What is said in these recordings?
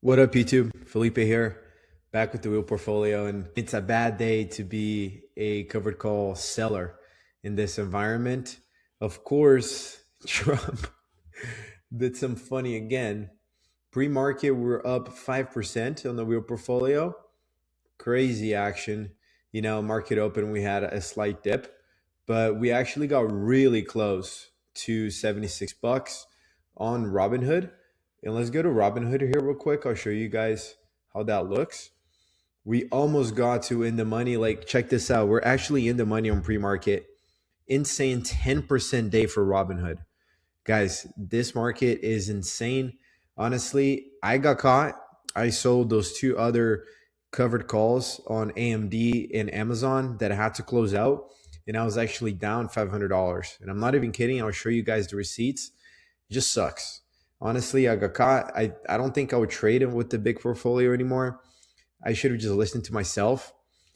What up, YouTube? Felipe here, back with the Wheel Portfolio, and it's a bad day to be a covered call seller in this environment. Of course, Trump did some funny again. Pre-market, we're up 5% on the Wheel Portfolio. Crazy action. Market open, we had a slight dip, but we actually got really close to 76 bucks on Robinhood. And let's go to Robinhood here real quick. I'll show you guys how that looks. We almost got to in the money. Like, check this out. We're actually in the money on pre-market. Insane 10% day for Robinhood. Guys, this market is insane. Honestly, I got caught. I sold those two other covered calls on AMD and Amazon that I had to close out. And I was actually down $500. And I'm not even kidding. I'll show you guys the receipts. It just sucks. Honestly, I got caught. I don't think I would trade him with the big portfolio anymore. I should have just listened to myself.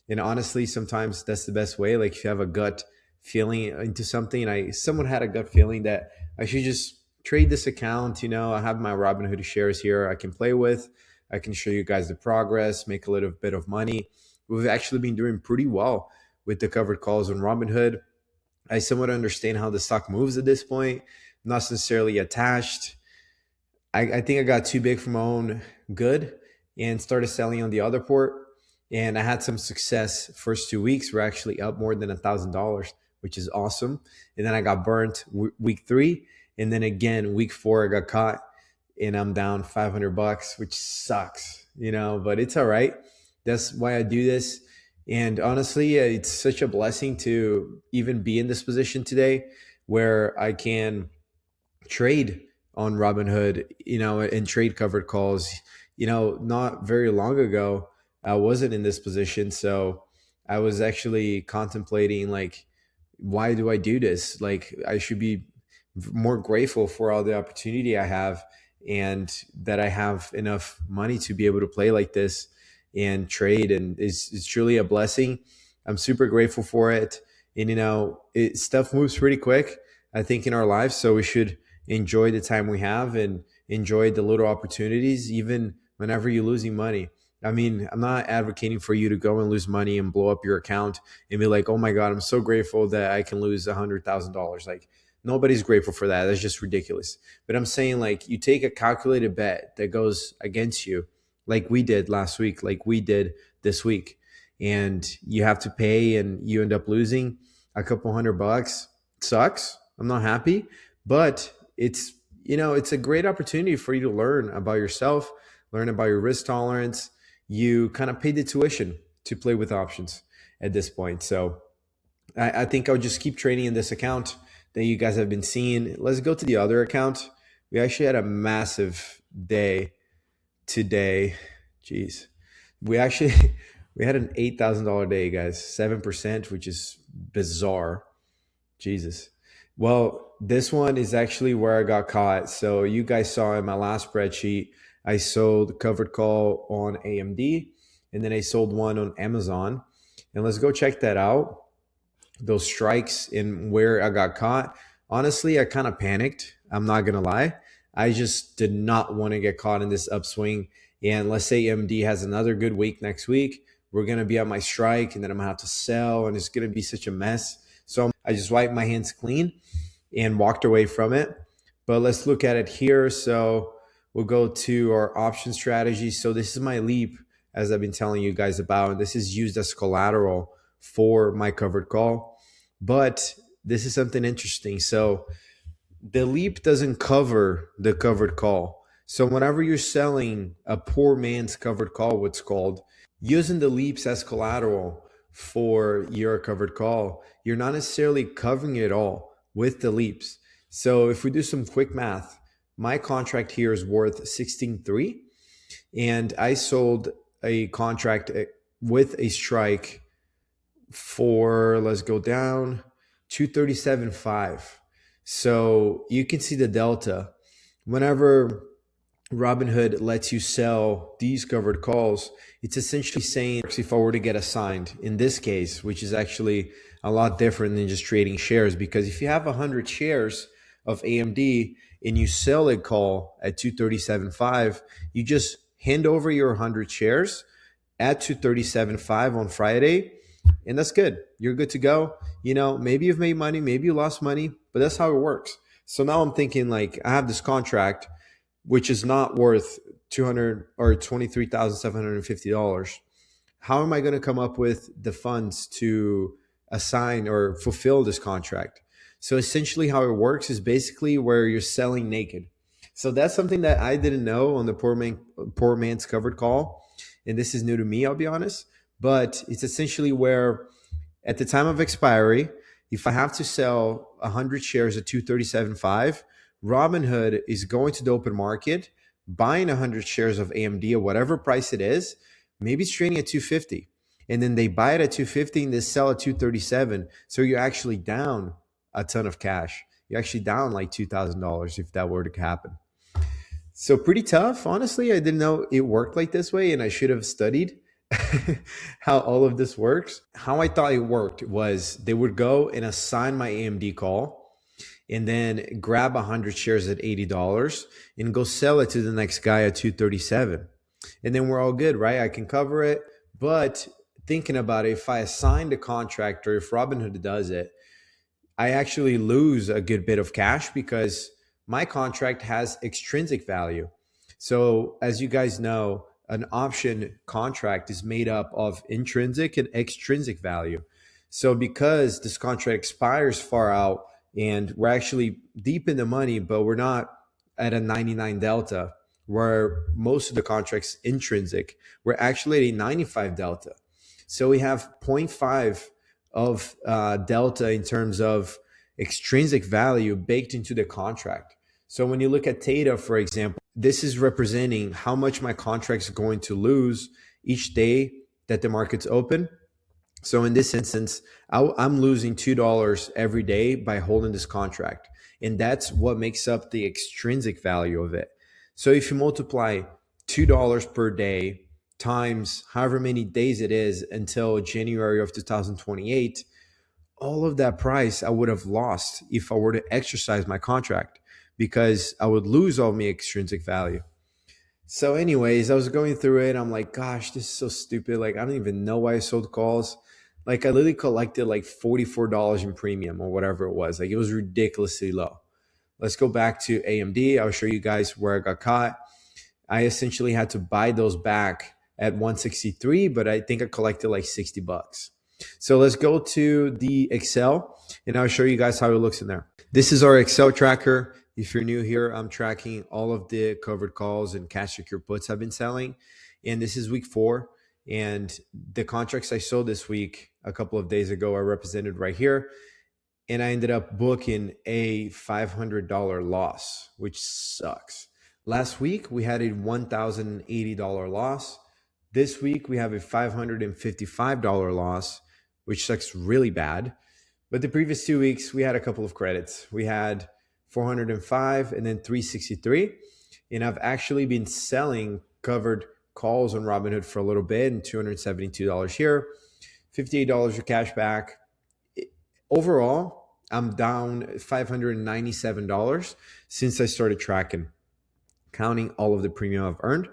And honestly, sometimes that's the best way. Like, if you have a gut feeling into something, I somewhat had a gut feeling that I should just trade this account. I have my Robinhood shares here I can play with. I can show you guys the progress, make a little bit of money. We've actually been doing pretty well with the covered calls on Robinhood. I somewhat understand how the stock moves at this point, not necessarily attached. I think I got too big for my own good and started selling on the other port. And I had some success. First 2 weeks, we're actually up more than $1,000, which is awesome. And then I got burnt week 3. And then again, week 4, I got caught and I'm down $500, which sucks, but it's all right. That's why I do this. And honestly, it's such a blessing to even be in this position today where I can trade on Robinhood, and trade covered calls. Not very long ago, I wasn't in this position. So I was actually contemplating, like, why do I do this? Like, I should be more grateful for all the opportunity I have and that I have enough money to be able to play like this and trade. And it's truly a blessing. I'm super grateful for it. And, stuff moves pretty quick, I think, in our lives. So we should enjoy the time we have and enjoy the little opportunities, even whenever you're losing money. I mean, I'm not advocating for you to go and lose money and blow up your account and be like, oh my God, I'm so grateful that I can lose $100,000. Like, nobody's grateful for that. That's just ridiculous. But I'm saying, like, you take a calculated bet that goes against you, like we did last week, like we did this week, and you have to pay and you end up losing a couple $100. It sucks. I'm not happy, but it's a great opportunity for you to learn about yourself, learn about your risk tolerance. You kind of pay the tuition to play with options at this point. So I think I'll just keep trading in this account that you guys have been seeing. Let's go to the other account. We actually had a massive day today. Jeez. We actually we had an $8,000 day, guys. 7%, which is bizarre. Jesus. Well, this one is actually where I got caught. So you guys saw in my last spreadsheet, I sold covered call on AMD, and then I sold one on Amazon. And let's go check that out. Those strikes and where I got caught. Honestly, I kind of panicked. I'm not going to lie. I just did not want to get caught in this upswing. And let's say AMD has another good week next week. We're going to be at my strike, and then I'm going to have to sell, and it's going to be such a mess. So I just wiped my hands clean and walked away from it. But let's look at it here. So we'll go to our option strategy. So this is my leap, as I've been telling you guys about, and this is used as collateral for my covered call. But this is something interesting. So the leap doesn't cover the covered call. So whenever you're selling a poor man's covered call, what's called, using the leaps as collateral for your covered call, you're not necessarily covering it all with the leaps. So if we do some quick math, my contract here is worth 16.3, and I sold a contract with a strike for, let's go down, 237.5. So you can see the delta. Whenever Robinhood lets you sell these covered calls, it's essentially saying, if I were to get assigned in this case, which is actually a lot different than just trading shares, because if you have 100 shares of AMD and you sell a call at 237.5, you just hand over your 100 shares at 237.5 on Friday, and that's good. You're good to go. Maybe you've made money, maybe you lost money, but that's how it works. So now I'm thinking, like, I have this contract which is not worth 200 or $23,750. How am I going to come up with the funds to assign or fulfill this contract? So essentially how it works is basically where you're selling naked. So that's something that I didn't know on the poor man's covered call. And this is new to me, I'll be honest. But it's essentially where at the time of expiry, if I have to sell 100 shares at 237.5, Robinhood is going to the open market, buying 100 shares of AMD at whatever price it is. Maybe it's trading at 250, and then they buy it at 250 and they sell at 237. So you're actually down a ton of cash. You're actually down like $2,000 if that were to happen. So pretty tough. Honestly, I didn't know it worked like this way, and I should have studied how all of this works. How I thought it worked was they would go and assign my AMD call and then grab 100 shares at $80 and go sell it to the next guy at 237. And then we're all good, right? I can cover it. But thinking about it, if I assign the contract or if Robinhood does it, I actually lose a good bit of cash because my contract has extrinsic value. So as you guys know, an option contract is made up of intrinsic and extrinsic value. So because this contract expires far out and we're actually deep in the money, but we're not at a 99 delta, where most of the contracts intrinsic, we're actually at a 95 delta. So we have 0.5 of delta in terms of extrinsic value baked into the contract. So when you look at Theta, for example, this is representing how much my contract is going to lose each day that the market's open. So in this instance, I'm losing $2 every day by holding this contract. And that's what makes up the extrinsic value of it. So if you multiply $2 per day times however many days it is until January of 2028, all of that price I would have lost if I were to exercise my contract because I would lose all my extrinsic value. So anyways, I was going through it. I'm like, gosh, this is so stupid. Like, I don't even know why I sold calls. Like, I literally collected like $44 in premium or whatever it was. Like, it was ridiculously low. Let's go back to AMD. I'll show you guys where I got caught. I essentially had to buy those back at 163, but I think I collected like $60. So let's go to the Excel and I'll show you guys how it looks in there. This is our Excel tracker. If you're new here, I'm tracking all of the covered calls and cash secure puts I've been selling. And this is week 4. And the contracts I sold this week a couple of days ago are represented right here. And I ended up booking a $500 loss, which sucks. Last week, we had a $1,080 loss. This week, we have a $555 loss, which sucks really bad. But the previous 2 weeks, we had a couple of credits. We had 405 and then 363. And I've actually been selling covered calls on Robinhood for a little bit and $272 here, $58 of cash back. Overall, I'm down $597 since I started tracking, counting all of the premium I've earned.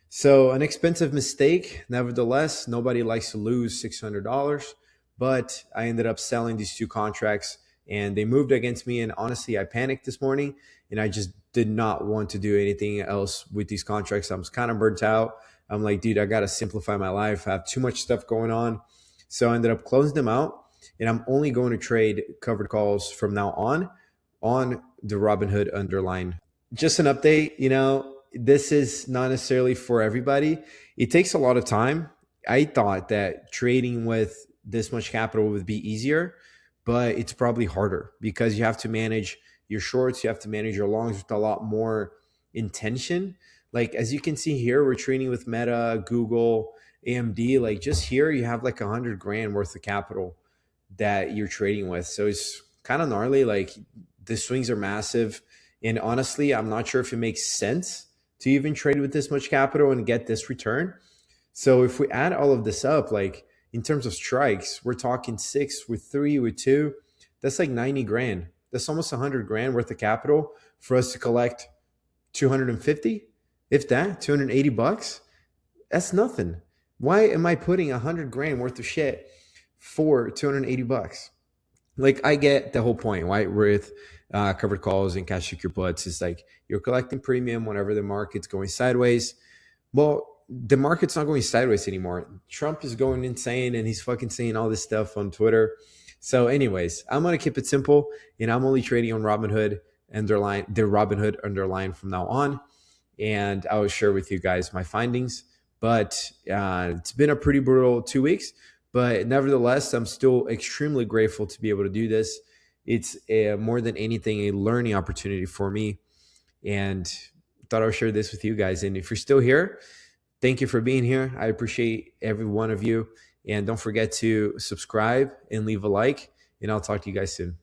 So an expensive mistake. Nevertheless, nobody likes to lose $600, but I ended up selling these 2 contracts and they moved against me. And honestly, I panicked this morning and I just did not want to do anything else with these contracts. I was kind of burnt out. I'm like, dude, I got to simplify my life. I have too much stuff going on. So I ended up closing them out. And I'm only going to trade covered calls from now on the Robinhood underline. Just an update, this is not necessarily for everybody. It takes a lot of time. I thought that trading with this much capital would be easier, but it's probably harder because you have to manage your shorts, you have to manage your longs with a lot more intention. Like, as you can see here, we're trading with Meta, Google, AMD. Like, just here, you have like $100,000 worth of capital that you're trading with. So it's kind of gnarly. Like, the swings are massive. And honestly, I'm not sure if it makes sense to even trade with this much capital and get this return. So if we add all of this up, like in terms of strikes, we're talking 6 with 3 with 2. That's like 90 grand. That's almost 100 grand worth of capital for us to collect 250. If that, 280 bucks, that's nothing. Why am I putting 100 grand worth of shit for 280 bucks? Like, I get the whole point, right? With covered calls and cash secure puts, it's like you're collecting premium whenever the market's going sideways. Well, the market's not going sideways anymore. Trump is going insane and he's fucking saying all this stuff on Twitter. So, anyways, I'm gonna keep it simple, and I'm only trading on Robinhood underline the Robinhood underline from now on, and I will share with you guys my findings. But it's been a pretty brutal 2 weeks, but nevertheless, I'm still extremely grateful to be able to do this. It's more than anything a learning opportunity for me, and thought I would share this with you guys. And if you're still here, thank you for being here. I appreciate every one of you. And don't forget to subscribe and leave a like. And I'll talk to you guys soon.